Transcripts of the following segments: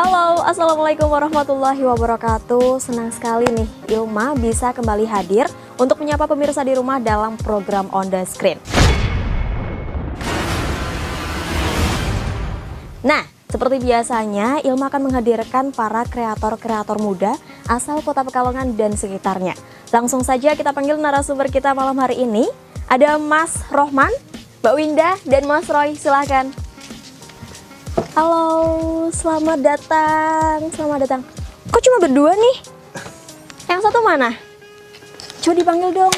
Halo, Assalamualaikum warahmatullahi wabarakatuh. Senang sekali nih Ilma bisa kembali hadir untuk menyapa pemirsa di rumah dalam program On The Screen. Nah, seperti biasanya Ilma akan menghadirkan para kreator-kreator muda asal Kota Pekalongan dan sekitarnya. Langsung saja kita panggil narasumber kita malam hari ini. Ada Mas Rohman, Mbak Winda, dan Mas Roy, silahkan. Halo, selamat datang, selamat datang. Kok cuma berdua nih? Yang satu mana? Coba dipanggil dong.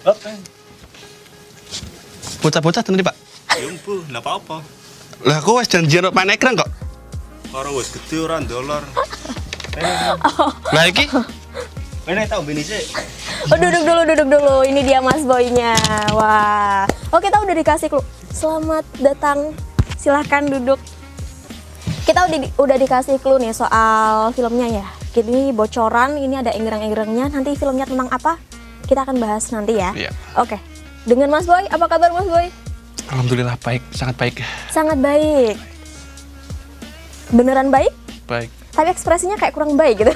Oke. Bocah-bocah tenan Pak. Ya ampun, enggak apa-apa. Lah kok wis janjian main ekran kok? Karo wis gede ora dolar. Lah iki Ini tau bini sih. Oh, duduk dulu. Ini dia Mas Boynya. Wah. Oh, kita udah dikasih clue. Selamat datang. Silahkan duduk. Kita udah dikasih clue nih soal filmnya ya. Ini bocoran, ini ada engrang-engrangnya. Nanti filmnya tentang apa? Kita akan bahas nanti ya. Iya. Oke. Dengan Mas Boy, apa kabar Mas Boy? alhamdulillah baik, sangat baik. Sangat baik. Beneran baik? Baik. Tapi ekspresinya kayak kurang baik gitu.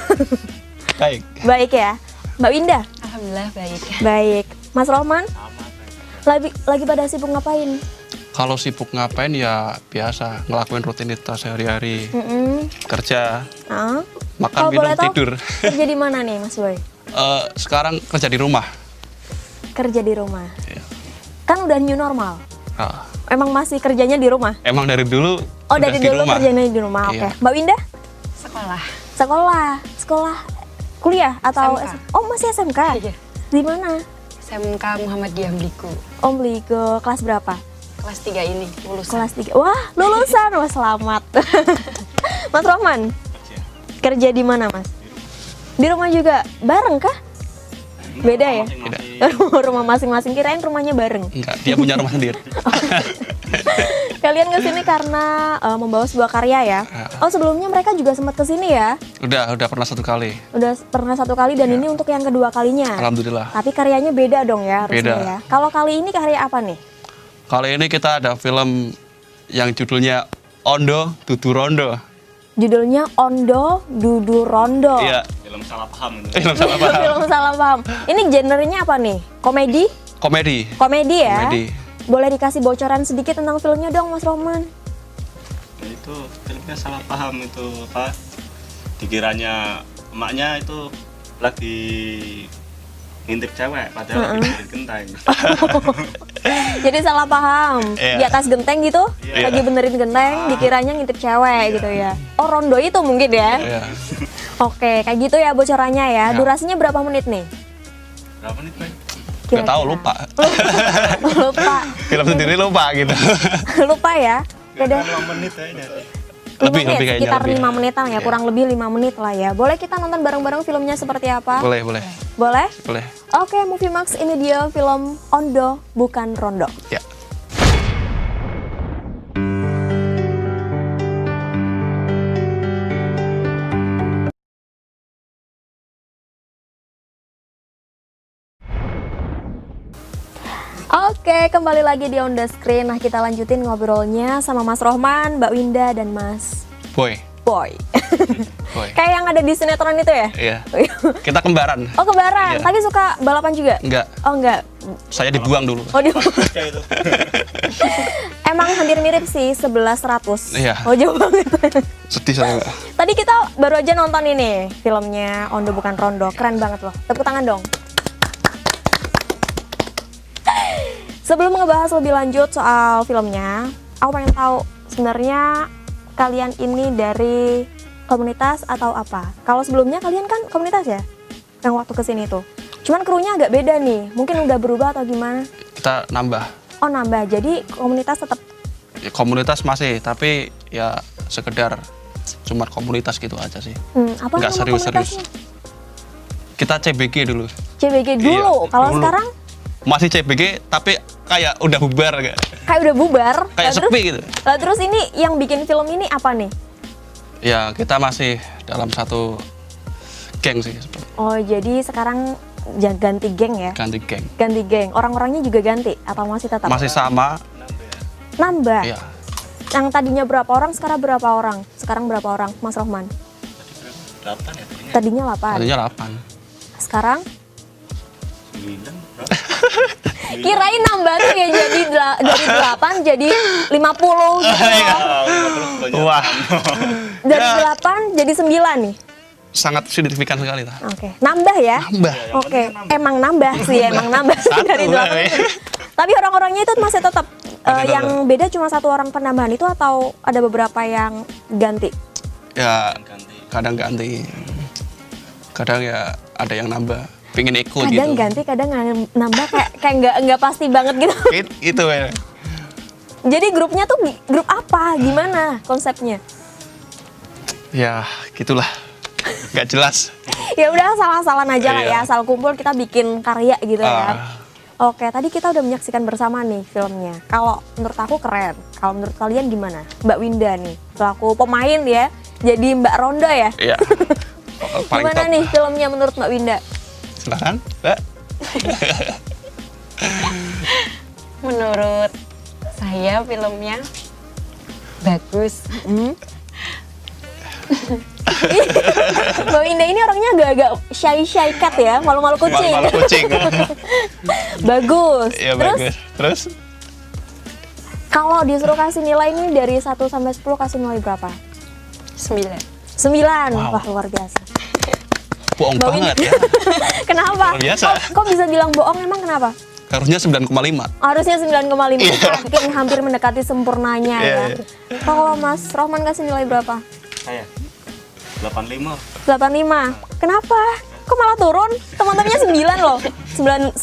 Baik. Baik ya. Mbak Winda? Alhamdulillah baik. Baik. Mas Rohman? Lagi pada sibuk ngapain? Kalau sibuk ngapain ya biasa ngelakuin rutinitas sehari-hari. Kerja, Ah. makan, Kalau minum, boleh tahu, tidur. kerja di mana nih Mas Boy? Sekarang kerja di rumah. Kerja di rumah. Iya. Kan udah new normal. Ah, Emang masih kerjanya di rumah? emang dari dulu Oh, udah dari di dulu rumah. kerjanya di rumah. Oke. Iya. Mbak Winda? Sekolah. Sekolah kuliah atau SMK. Oh, masih SMK? Iya. Di mana? SMK Muhammadiyah Bliku. Om Bligo, kelas berapa? Kelas 3 ini lulusan. Kelas 3. Wah, lulusan. Wah, selamat. Mas Rohman? Kerja di mana, Mas? Di rumah juga. Bareng kah? Beda ya? Beda. Rumah masing-masing, kirain rumahnya bareng. Enggak, dia punya rumah sendiri. Kalian kesini karena membawa sebuah karya ya? Oh, sebelumnya mereka juga sempat kesini ya? Udah pernah satu kali. Udah pernah satu kali dan ini untuk yang kedua kalinya. Alhamdulillah. Tapi karyanya beda dong ya harusnya Beda. ya. Kalau kali ini karya apa nih? Kali ini kita ada film yang judulnya Ondo Dudu Rondo. Judulnya Ondo Dudu Rondo. Iya. Film salah paham itu. Film salah paham. Film salah paham. Ini genrenya apa nih? Komedi? Komedi. Komedi ya? Komedi. Boleh dikasih bocoran sedikit tentang filmnya dong Mas Rohman? Nah, itu filmnya salah paham itu apa? Dikiranya emaknya itu lagi ngintip cewek padahal lagi benerin genteng. Jadi salah paham. Iya. Di atas genteng gitu, Iya. lagi benerin genteng, dikiranya ngintip cewek gitu ya. Oh, rondo itu mungkin ya? Iya. Oke, kayak gitu ya bocorannya ya. Ya. Durasinya berapa menit nih? Berapa menit, Pak? Nggak tahu, lupa. Lupa. Film sendiri lupa gitu. Lupa ya. Beda. 5 menit aja. Lebih kayaknya. kayaknya, Sekitar lebih. 5 menitan ya, Iya. kurang lebih 5 menit lah ya. Boleh kita nonton bareng-bareng filmnya seperti apa? Boleh. Boleh? Boleh. Oke, Movie Max ini dia film Ondo Bukan Rondo. Ya. Oke, kembali lagi di On The Screen. Nah, kita lanjutin ngobrolnya sama Mas Rohman, Mbak Winda, dan Mas Boy. Boy. Boy. Kayak yang ada di sinetron itu ya? Iya. Kita kembaran. Oh, kembaran. Iya. Tapi suka balapan juga? Enggak. Oh, enggak. Saya dibuang dulu. Oh, di... Kayak itu. Emang hampir mirip sih, 1100. Iya. Oh, jauh banget. Sedih saya. Tadi kita baru aja nonton ini, filmnya Ondo Bukan Rondo. Keren banget loh. Tepuk tangan dong. Sebelum ngebahas lebih lanjut soal filmnya, aku pengen tahu sebenarnya kalian ini dari komunitas atau apa? Kalau sebelumnya kalian kan komunitas ya? Yang waktu kesini tuh. Cuman krunya agak beda nih. Mungkin udah berubah atau gimana? Kita nambah. Oh, nambah. Jadi komunitas tetap. Ya, komunitas masih, tapi ya sekedar cuma komunitas gitu aja sih. Apa Nggak nama serius-serius. komunitasnya? Kita CBG dulu. CBG dulu. Iya, Kalau dulu. sekarang Masih CBG tapi kayak udah bubar kayak. kayak udah bubar. Kayak Lah, terus- sepi gitu. Lah, terus ini yang bikin film ini apa nih? Ya, kita masih dalam satu geng sih. Oh, jadi sekarang ganti geng ya? Ganti geng. Ganti geng. Orang-orangnya juga ganti atau masih tetap? Masih sama. Nambah. Ya. Yang tadinya berapa orang sekarang berapa orang? sekarang berapa orang, Mas Rohman? Tadi berapa? 8 ya tadinya? Tadinya 8. Tadinya 8. Sekarang 9 berapa? kirain nambah tuh ya, jadi dari 8 jadi 50 gitu. Wah, Dari Ya. 8 jadi 9 nih. sangat signifikan sekali lah. Oke, nambah ya? Nambah. Oke, emang nambah sih, emang nambah sih Satu dari lah, 8. ya. Tapi orang-orangnya itu masih tetap Masih tetap. yang beda cuma 1 orang penambahan itu atau ada beberapa yang ganti? Ya Ganti. kadang ganti, kadang ya ada yang nambah, pingin ikut Kadang gitu. ganti, kadang nambah kayak nggak pasti banget gitu. Itu ya. Jadi grupnya tuh grup apa? Gimana konsepnya? Ya gitulah, nggak jelas. Ya udah asal-asalan aja lah ya, Iya. asal kumpul kita bikin karya gitu ya. Ah. Oke, tadi kita udah menyaksikan bersama nih filmnya. Kalau menurut aku keren. Kalau menurut kalian gimana? Mbak Winda nih, selaku pemain ya, jadi Mbak Ronda ya. Iya. Paling Gimana top. nih filmnya menurut Mbak Winda? Silakan, Mbak. Menurut saya filmnya bagus. Mbak Winda ini orangnya agak-agak shy cat ya, malu-malu kucing. Malu kucing. Bagus. Iya Terus bagus. Terus kalau disuruh kasih nilai ini dari 1 sampai 10 kasih nilai berapa? 9. 9. Wow. Wah, luar biasa. bohong Mbak banget Winda. ya. Kenapa? Luar biasa. Kok bisa bilang bohong, emang kenapa? Harusnya 9,5. Harusnya 9,5, Iya. saking hampir mendekati sempurnanya Iya, ya. iya. Kalau Mas Rohman kasih nilai berapa? Saya 85. 85. Kenapa? Kok malah turun? Teman-temannya 9 loh. 9,5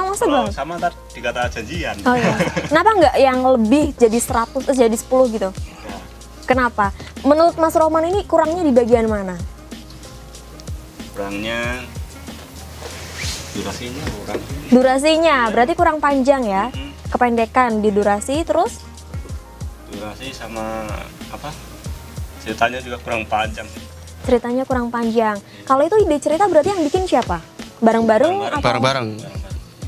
masa Kalau bang? sama ntar dikata janjian. Oh iya. Kenapa nggak yang lebih jadi 100, jadi 10 gitu? Ya, Kenapa? Menurut Mas Rohman ini kurangnya di bagian mana? kurangnya durasinya kurang. Durasinya, berarti kurang panjang ya? Mm-mm. Kependekan di durasi, terus? Durasi sama apa? Ceritanya juga kurang panjang. Ceritanya kurang panjang. Kalau itu ide cerita berarti yang bikin siapa? Bareng-bareng atau Bareng-bareng.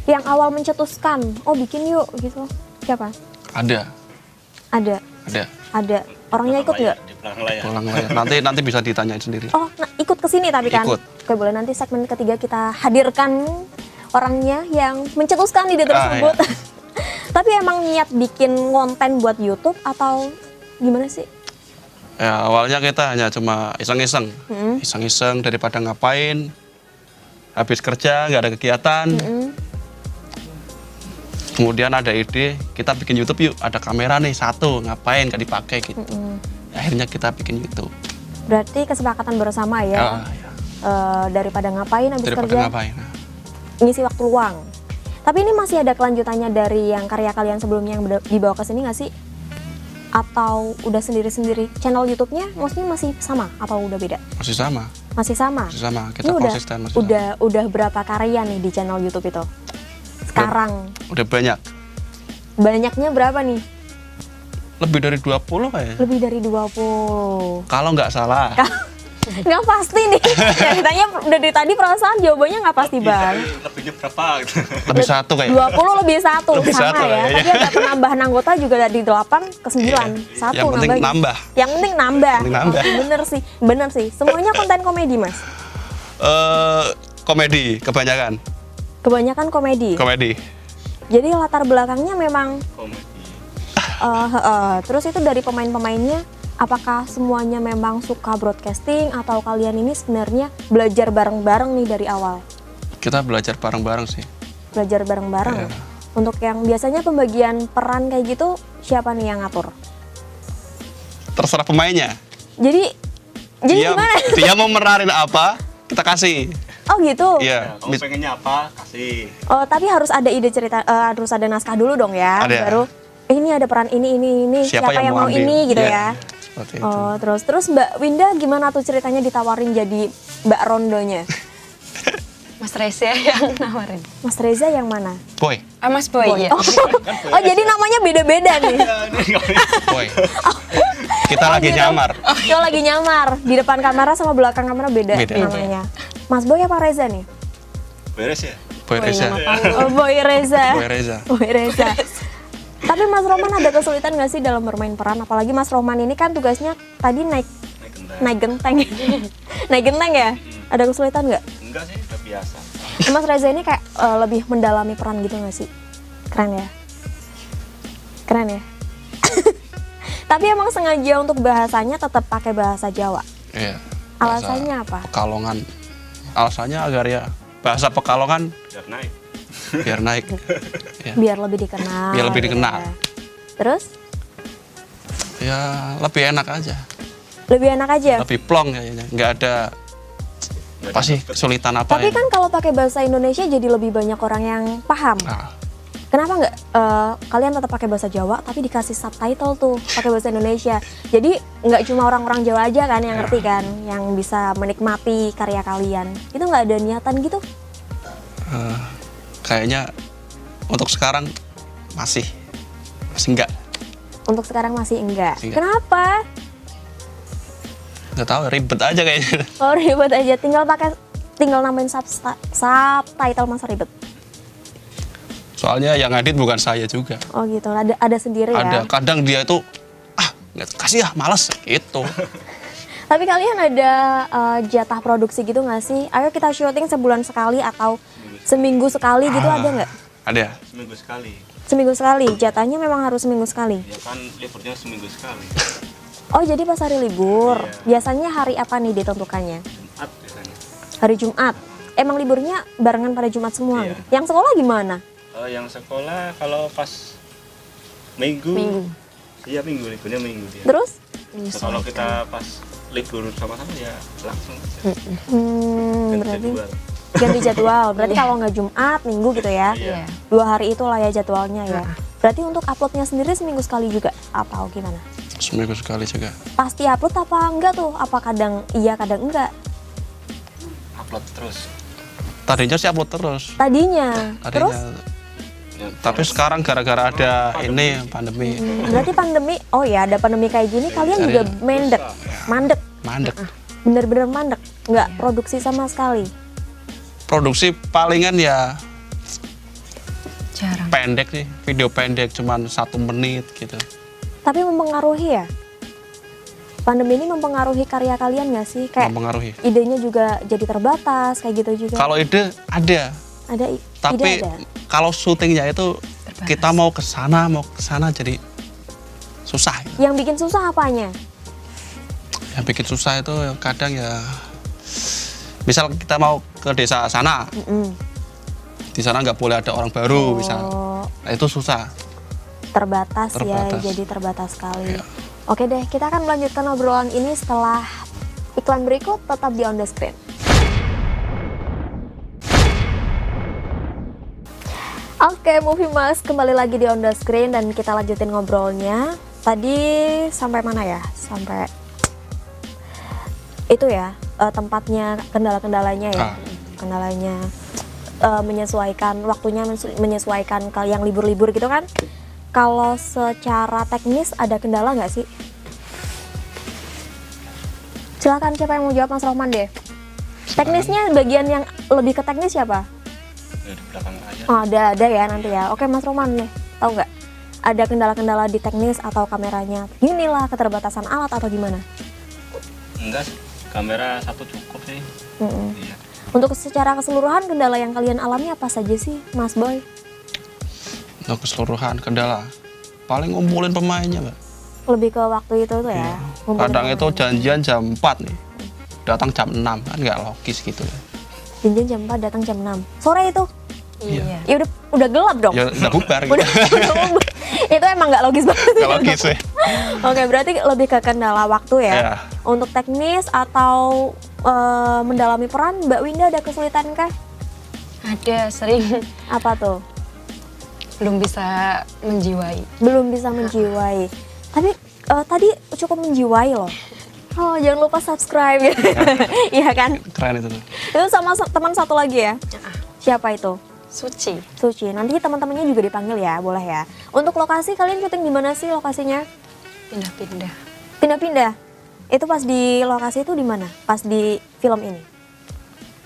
yang awal mencetuskan? Oh bikin yuk gitu. Siapa? Ada. Ada. Ada. Orangnya ikut nggak? Di belakang layar. Pulang layar. Nanti bisa ditanyain sendiri. Oh, nah, ikut ke sini tapi kan. Ikut. Oke, boleh nanti segmen ketiga kita hadirkan orangnya yang mencetuskan ide tersebut. iya. Tapi emang niat bikin konten buat YouTube atau gimana sih? Ya awalnya kita hanya cuma iseng-iseng. Hmm. Iseng-iseng daripada ngapain. Habis kerja nggak ada kegiatan. Hmm. Kemudian ada ide, kita bikin YouTube yuk. Ada kamera nih satu, ngapain nggak dipakai gitu. Hmm. Akhirnya kita bikin YouTube. Berarti kesepakatan bersama ya. Ya, Daripada ngapain habis daripada kerja, ngapain. ngisi waktu luang. Tapi ini masih ada kelanjutannya dari yang karya kalian sebelumnya yang dibawa ke sini nggak sih? Atau udah sendiri-sendiri? Channel YouTube-nya maksudnya masih sama atau udah beda? Masih sama, Masih sama. masih sama. Kita Ini konsisten masih sama. udah berapa karya nih di channel YouTube itu? Sekarang Udah banyak. banyaknya berapa nih? Lebih dari 20 kayaknya. Lebih dari 20. Kalau nggak salah. Nggak pasti nih. Ceritanya dari tadi perasaan jawabannya nggak pasti bang. Lebihnya berapa gitu. Lebih satu kayak. 20 lebih 1 Lebih sama satu, ya. kayaknya. Tapi ada penambahan anggota juga dari 8 ke 9. Iya. Satu Yang penting nambahnya. nambah. Yang penting nambah. Penting nambah. Oh, bener sih. Semuanya konten komedi mas. Komedi kebanyakan. Kebanyakan komedi. Komedi. Jadi latar belakangnya memang Komedi. terus itu dari pemain-pemainnya, apakah semuanya memang suka broadcasting atau kalian ini sebenarnya belajar bareng-bareng nih dari awal? Kita belajar bareng-bareng sih. Belajar bareng-bareng. Iya. Untuk yang biasanya pembagian peran kayak gitu, siapa nih yang ngatur? Terserah pemainnya. Jadi gimana? Dia mau meranin apa, kita kasih. Oh gitu. Iya. Ya, kamu pengennya apa? Kasih. Oh tapi harus ada ide cerita, harus ada naskah dulu dong ya. Ada. Baru ini ada peran ini. Siapa yang mau ambil? ini gitu Iya, ya. Seperti itu. Oh terus Mbak Winda gimana tuh ceritanya ditawarin jadi Mbak Rondonya? Mas Reza yang nawarin. Mas Reza yang mana? Boy, Mas Boy, ya. Oh jadi namanya beda-beda nih. boy. Kita lagi gitu. nyamar. Yo lagi nyamar di depan kamera sama belakang kamera beda, Beda. namanya. Mas Boy apa Reza nih? Beres ya? Boy Reza. Oh Boy Reza. Boy Reza. Boy Reza. Tapi Mas Roman ada kesulitan nggak sih dalam bermain peran? Apalagi Mas Roman ini kan tugasnya tadi naik genteng. Naik genteng ya? Ada kesulitan nggak? Enggak sih, udah biasa. Mas Reza ini kayak lebih mendalami peran gitu nggak sih? Keren ya? Keren ya? Tapi emang sengaja untuk bahasanya tetap pakai bahasa Jawa. Iya. Alasannya apa? Pekalongan. Alasannya agar ya bahasa Pekalongan Biar naik. biar naik. Ya. Biar lebih dikenal. Biar lebih gitu dikenal. ya. Terus? Ya lebih enak aja. Lebih enak aja. Lebih plong kayaknya. Nggak ada apa sih kesulitan apa Tapi ini. kan kalau pakai bahasa Indonesia jadi lebih banyak orang yang paham. Nah, Kenapa nggak kalian tetap pakai bahasa Jawa tapi dikasih subtitle tuh pakai bahasa Indonesia? Jadi nggak cuma orang-orang Jawa aja kan yang ngerti kan, yang bisa menikmati karya kalian. Itu nggak ada niatan gitu? kayaknya untuk sekarang masih enggak. Untuk sekarang masih enggak. Masih enggak. Kenapa? Nggak tahu, ribet aja kayaknya. Oh ribet aja, tinggal nambahin subtitle masa ribet. Soalnya yang edit bukan saya juga. Oh gitu, ada sendiri Ada ya. kadang dia itu nggak kasih ya, males gitu. Tapi kalian ada jatah produksi gitu nggak sih? Ayo kita syuting sebulan sekali atau seminggu sekali gitu, ada nggak? Ada. Seminggu sekali. Seminggu sekali, jatahnya memang harus seminggu sekali. Ya kan liburnya seminggu sekali. Oh jadi pas hari libur, Iya. biasanya hari apa nih ditentukannya? Jumat biasanya. Hari Jumat. Emang liburnya barengan pada Jumat semua Iya. gitu? Yang sekolah gimana? Yang sekolah kalau pas minggu. Iya minggu, liburnya minggu dia. Terus? Nah, kalau kita pas libur sama-sama ya langsung aja. Ganti Berarti jadwal. ganti jadwal. Berarti kalau nggak Jumat, Minggu gitu ya? Iya. 2 hari itu lah ya jadwalnya ya. Berarti untuk uploadnya sendiri seminggu sekali juga atau gimana? Seminggu sekali juga. Pasti upload apa enggak tuh? Apa kadang iya kadang enggak? Upload terus. Tadinya sih upload terus. Tadinya. Terus? Ya, Tapi sekarang gara-gara ada ini pandemi, Berarti pandemi, oh ya ada pandemi kayak gini kalian juga mandek. mandek. Bener-bener mandek. Nggak produksi sama sekali. Produksi palingan ya Jarang. pendek sih, video pendek cuman 1 menit gitu. Tapi mempengaruhi ya? Pandemi ini mempengaruhi karya kalian nggak sih? Kayak Mempengaruhi. idenya juga jadi terbatas kayak gitu juga. Kalau ide ada, Ada tapi ide ada. kalau syutingnya itu Terbatas. kita mau ke sana jadi susah. Yang bikin susah apanya? Yang bikin susah itu kadang ya, misal kita mau ke desa sana, di sana nggak boleh ada orang baru, misal, nah, itu susah. Terbatas ya, Terbatas. jadi terbatas sekali. Iya. Oke deh, kita akan melanjutkan obrolan ini setelah iklan berikut. Tetap di On The Screen. Oke, Movie Mas kembali lagi di On The Screen dan kita lanjutin ngobrolnya. Tadi sampai mana ya? Sampai itu ya, tempatnya, kendala-kendalanya ya. Kendalanya menyesuaikan waktunya, menyesuaikan ke yang libur-libur gitu kan. Kalau secara teknis ada kendala nggak sih? Silakan, siapa yang mau jawab? Mas Rohman deh. Teknisnya bagian yang lebih ke teknis siapa? Ya, di belakang aja. Oh, ada ya nanti ya. Oke, Mas Rohman nih, tahu nggak? Ada kendala-kendala di teknis atau kameranya? Inilah keterbatasan alat atau gimana? Enggak sih, kamera 1 cukup sih. Iya. Untuk secara keseluruhan kendala yang kalian alami apa saja sih, Mas Boy? Untuk keseluruhan kendala, paling ngumpulin pemainnya, Mbak. Lebih ke waktu itu tuh ya. ngumpulin Kadang itu pemain. janjian jam 4 nih, datang jam 6, kan nggak logis gitu ya. Janjian jam 4 datang jam 6. Sore itu. Iya. Ya udah gelap dong. Ya udah bubar gitu. Itu emang nggak logis banget. Nggak logis ya. Oke, berarti lebih ke kendala waktu ya. Iya. Untuk teknis atau mendalami peran, Mbak Winda ada kesulitan kah? Ada, sering Apa tuh? belum bisa menjiwai. Belum bisa menjiwai. Tapi tadi cukup menjiwai loh. Oh, jangan lupa subscribe ya. Iya kan? Keren itu tuh. Itu sama teman satu lagi ya. Siapa itu? Suci. Suci. Nanti teman-temannya juga dipanggil ya, boleh ya. Untuk lokasi kalian syuting di mana sih lokasinya? Pindah-pindah. Pindah-pindah. Itu pas di lokasi itu di mana? Pas di film ini.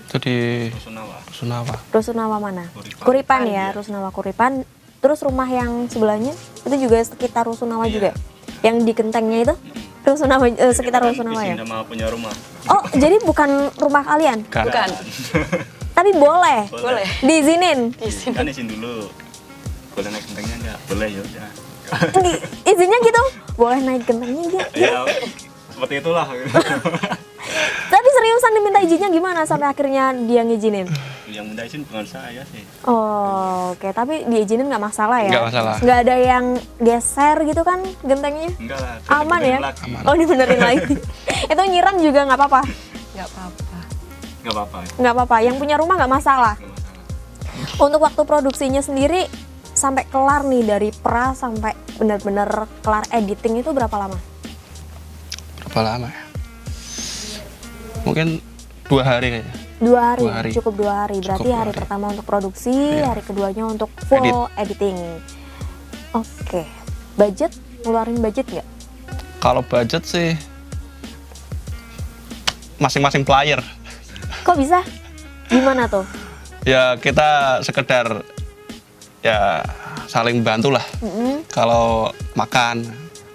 Itu di Rusunawa. Rusunawa. Rusunawa mana? Kuripan. Kuripan ya, Rusunawa Kuripan. Terus rumah yang sebelahnya itu juga sekitar Rusunawa Iya. juga? Yang di gentengnya itu? Rusunawa, sekitar Kita kan Rusunawa ya? izin sama punya rumah. Oh, jadi bukan rumah kalian? Bukan. Tapi boleh? Boleh. Diizinin? Kan izin dulu. Boleh naik gentengnya enggak? Boleh ya udah. Izinnya gitu? Boleh naik gentengnya enggak? Ya seperti itulah. Tapi seriusan diminta izinnya gimana sampai akhirnya dia ngizinin? Yang minta izin bukan saya sih. Oh, oke. Tapi diizinin nggak masalah ya? Nggak masalah. Nggak ada yang geser gitu kan gentengnya? Enggak lah. Aman ya? Lagi. Oh, dibenerin lagi. Itu nyiram juga nggak apa-apa? Nggak apa-apa. Enggak apa-apa. Nggak apa-apa. Yang punya rumah nggak masalah? Enggak masalah. Untuk waktu produksinya sendiri sampai kelar nih dari pra sampai benar-benar kelar editing itu berapa lama? Berapa lama ya? Mungkin 2 hari kayaknya. 2 hari, 2 hari. cukup 2 hari. Berarti Cukup 2 hari hari. pertama untuk produksi, Iya. hari keduanya untuk full editing. Oke, budget, ngeluarin budget nggak? Kalau budget sih masing-masing player. Kok bisa? Gimana tuh? Ya kita sekedar ya saling bantu lah. Mm-mm. Kalau makan,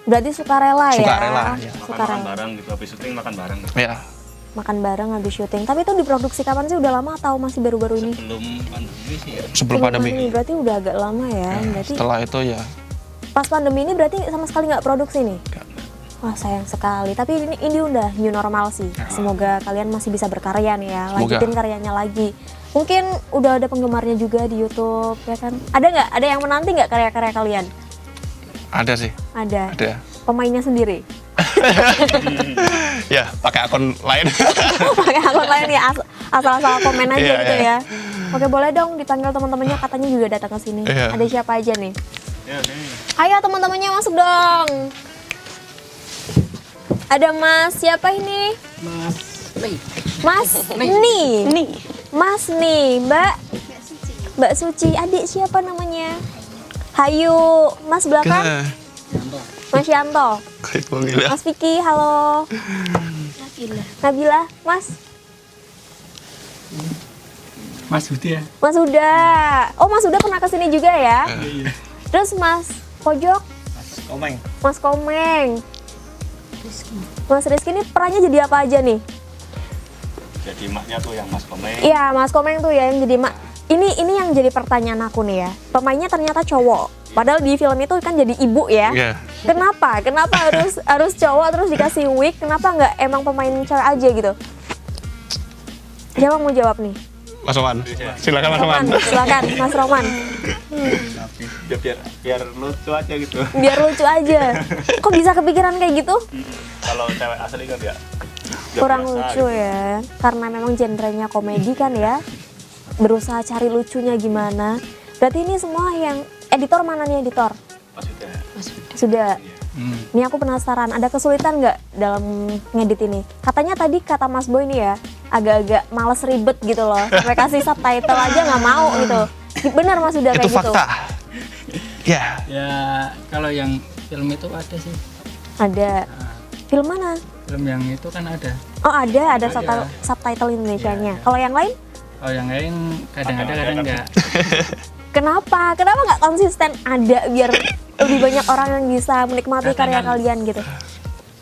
Berarti sukarela ya? Sukarela, ya. Makan Sukarela. bareng gitu, habis syuting makan bareng. ya Makan bareng habis syuting. Tapi itu diproduksi kapan sih? Udah lama atau masih baru-baru ini? Sebelum pandemi sih ya. sebelum pandemi. Berarti udah agak lama ya. Ya, Berarti setelah itu ya pas pandemi ini berarti sama sekali nggak produksi nih? nggak. Wah sayang sekali. Tapi ini udah new normal sih. Semoga kalian masih bisa berkarya nih ya. Semoga. Lanjutin karyanya lagi. Mungkin udah ada penggemarnya juga di YouTube ya kan? Ada nggak? Ada yang menanti nggak karya-karya kalian? Ada sih, Ada. ada. Pemainnya sendiri. Ya pakai akun lain. Pakai akun lain ya asal-asal komen aja Iya, gitu iya. ya. Oke boleh dong dipanggil teman-temannya katanya juga datang ke sini. Iya. Ada siapa aja nih? Ya, oke. Ayo teman-temannya masuk dong. Ada Mas siapa ini? Mas Ni. Nih. Mas nih, Mbak Suci. Adik siapa namanya? Hayu. Mas belakang? Mas Yanto. Mas Vicky, halo. Nabila, Mas. Mas Budi ya? Mas Huda. Oh, Mas Huda pernah kesini juga ya? Terus Mas Pojok, Komeng. Mas Komeng. Mas Rizky ini perannya jadi apa aja nih? Jadi maknya tuh yang Mas Komeng. Iya, Mas Komeng tuh ya yang jadi mak. Ini yang jadi pertanyaan aku nih ya. Pemainnya ternyata cowok. Padahal di film itu kan jadi ibu ya. Ya, Kenapa? Kenapa harus cowok terus dikasih wig? Kenapa nggak emang pemain cewek aja gitu? Siapa mau jawab nih? Mas Roman. Silakan Mas Roman. Silakan Mas Roman. Ya, biar lucu aja gitu. Biar lucu aja. Kok bisa kepikiran kayak gitu? Kalau cewek asli kan ya Kurang biasa lucu gitu. ya. Karena memang genrenya komedi kan ya. Berusaha cari lucunya gimana. Berarti ini semua yang editor mana nih editor? Pas udah. Sudah. Ini aku penasaran, ada kesulitan nggak dalam ngedit ini? Katanya tadi kata Mas Boy ini ya, agak-agak males ribet gitu loh. Sampai kasih subtitle aja nggak mau gitu. Benar Mas udah Itu kayak gitu? fakta. Ya, Ya kalau yang film itu ada sih. Ada. Film mana? Film yang itu kan ada. Oh ada Ada. subtitle Indonesianya. Iya. Kalau yang lain? Kalau yang lain kadang ada, kadang enggak. Kenapa? Kenapa nggak konsisten ada biar lebih banyak orang yang bisa menikmati karya Kadang-kadang. kalian gitu?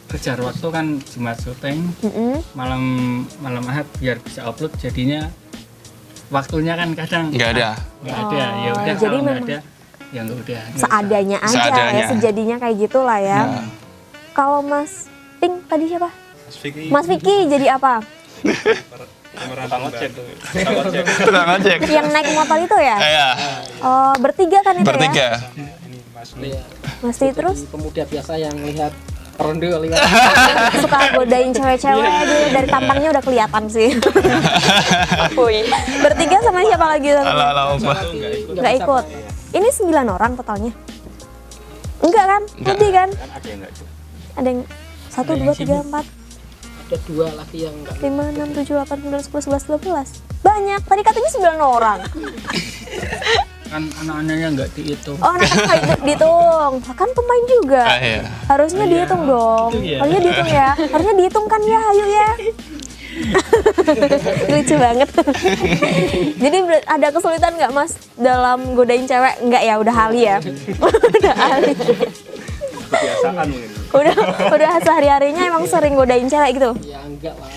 Kejar waktu kan Jumat syuting, Mm-mm. malam Ahad biar bisa upload jadinya waktunya kan kadang nggak ada. nggak ada. Ya Oh, udah jadi kalau nggak memang ada ya nggak udah. nggak Seadanya aja Seadanya. ya, sejadinya kayak gitulah ya. Ya. Kalau Mas Pink tadi siapa? Mas Vicky. Mas Vicky jadi apa? Tukang ojek. Tukang ojek. Tukang ojek. Yang naik motor itu ya? Ya, Oh, bertiga kan itu ya? bertiga. Masih terus Pemuda biasa yang lihat ronde lihat suka godain cewek-cewek dulu dari tampangnya udah kelihatan sih. Woi. Bertiga sama siapa lagi? Halo, Pak. Nggak ikut. Ini 9 orang totalnya? Enggak kan? Enggak. Lebih kan? Kan ada yang enggak ikut. Ada yang 1, 2, 3, 4, ada dua lagi yang enggak 5, 6, 7, 8, 9, 10, 11, 12. Banyak. Tadi katanya 9 orang. Kan anak-anaknya nggak dihitung. Oh, anak nggak dihitung. Kan pemain juga. Ah, iya. Harusnya dihitung dong. Itu ya. Harusnya dihitung ya. Harusnya dihitung kan ya, ayo ya. Lucu banget. Jadi ada kesulitan nggak Mas dalam godain cewek? Nggak ya, udah ahli ya. Udah ahli. Kebiasaan mungkin. Udah sehari-harinya emang sering godain cewek gitu. Ya enggak lah,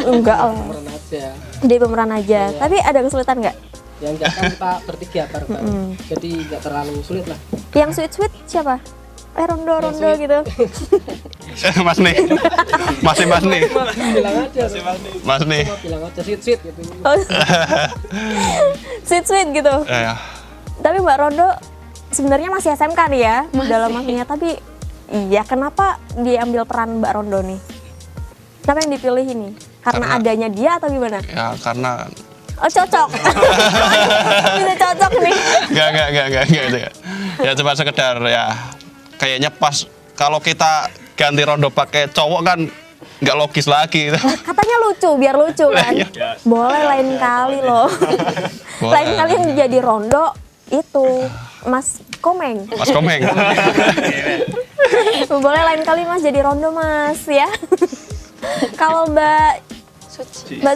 Enggak lah. pemeran aja. Dia pemeran aja. Tapi ada kesulitan nggak? Ya enggak kan kita bertiga bareng. Jadi enggak terlalu sulit lah. Yang sweet siapa? Rondo gitu. Mas nih. Masih Mas nih. Bilang aja. Mas nih. Cuma bilang aja sweet gitu. Oh, sweet gitu. Ya. Tapi Mbak Rondo sebenarnya masih SMK nih ya dalam maksudnya. Tapi iya, kenapa diambil peran Mbak Rondo nih? Kenapa yang dipilih ini? Karena adanya dia atau gimana? Ya karena Oh, cocok. Bisa cocok nih. Enggak. Ya cuma sekedar ya kayaknya pas kalau kita ganti Rondo pakai cowok kan nggak logis lagi. Katanya lucu, biar lucu kan. Boleh lain kali loh. Boleh. Lain kali yang jadi Rondo itu Mas Komeng. Mas Komeng. Boleh lain kali Mas jadi Rondo Mas ya. Kalau Mbak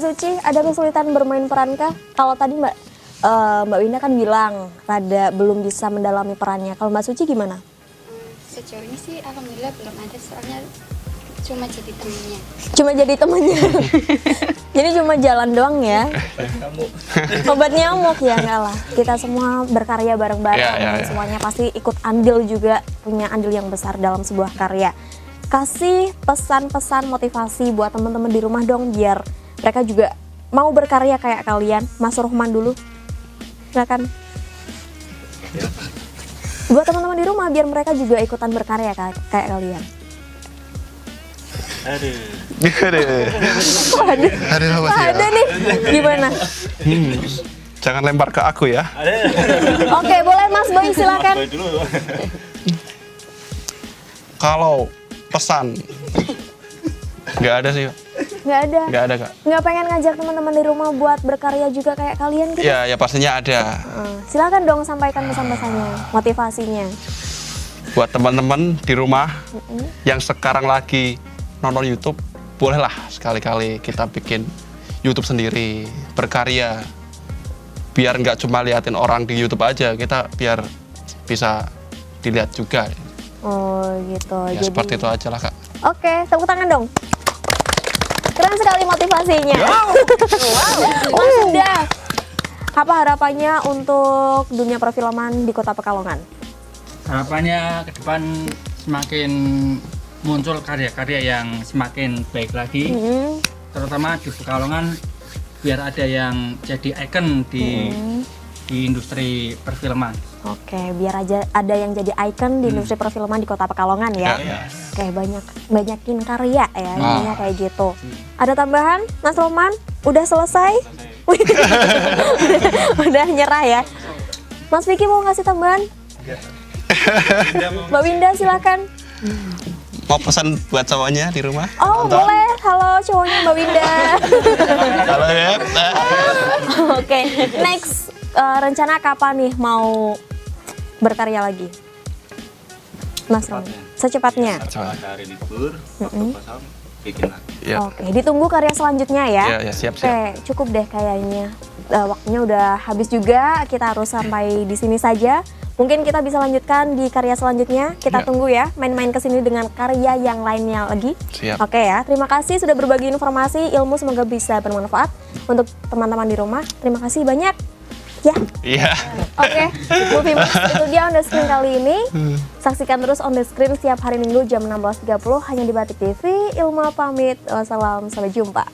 Suci ada kesulitan bermain peran kah? Kalau tadi Mbak Winda kan bilang rada belum bisa mendalami perannya. Kalau Mbak Suci gimana? Sejauh ini sih alhamdulillah belum ada, soalnya cuma jadi temennya. Cuma jadi temennya. Jadi cuma jalan doang ya. Obat nyamuk ya, enggak lah. Kita semua berkarya bareng-bareng. Ya. Semuanya pasti ikut andil juga, punya andil yang besar dalam sebuah karya. Kasih pesan-pesan motivasi buat teman-teman di rumah dong, biar mereka juga mau berkarya kayak kalian. Mas Rohman dulu, silakan. Buat teman-teman di rumah biar mereka juga ikutan berkarya kayak kalian. Aduh, Ada nih, gimana? Jangan lempar ke aku ya. Oke, boleh Mas Boy, silakan. Kalau pesan nggak ada sih. Nggak ada. Kak. Nggak pengen ngajak teman-teman di rumah buat berkarya juga kayak kalian gitu? Ya pastinya ada. Silakan dong sampaikan pesan-pesannya, motivasinya. Buat teman-teman di rumah yang sekarang lagi nonton YouTube, bolehlah sekali-kali kita bikin YouTube sendiri, berkarya. Biar nggak cuma liatin orang di YouTube aja, kita biar bisa dilihat juga. Oh gitu. Ya seperti itu aja lah Kak. Oke, tepuk tangan dong. Keren sekali motivasinya. Mas Suda, apa harapannya untuk dunia perfilman di Kota Pekalongan? Harapannya ke depan semakin muncul karya-karya yang semakin baik lagi, terutama di Pekalongan, biar ada yang jadi ikon di industri perfilman. Oke, biar aja ada yang jadi ikon di industri perfilman di Kota Pekalongan ya. Oke, banyakin karya ya, intinya kayak gitu. Ada tambahan, Mas Roman? Udah selesai? udah nyerah ya. Mas Vicky mau ngasih tambahan? Mbak Winda silakan. Mau pesan buat cowoknya di rumah? Oh boleh, halo cowoknya Mbak Winda. Halo ya. Oke, next rencana kapan nih mau berkarya lagi? Mas Roman, secepatnya. Setelah hari libur, waktu kosong, bikin lagi. Ya. Oke, ditunggu karya selanjutnya ya. Ya, siap. Oke, cukup deh kayaknya. Waktunya udah habis juga, kita harus sampai di sini saja. Mungkin kita bisa lanjutkan di karya selanjutnya. Kita tunggu ya, main-main kesini dengan karya yang lainnya lagi. Siap. Oke ya, terima kasih sudah berbagi informasi, ilmu, semoga bisa bermanfaat untuk teman-teman di rumah. Terima kasih banyak. Ya. Iya. Oke, Movie Max itu dia on the screen kali ini. Saksikan terus on the screen setiap hari Minggu jam 16.30 hanya di Batik TV. Ilma pamit. Wassalam, sampai jumpa.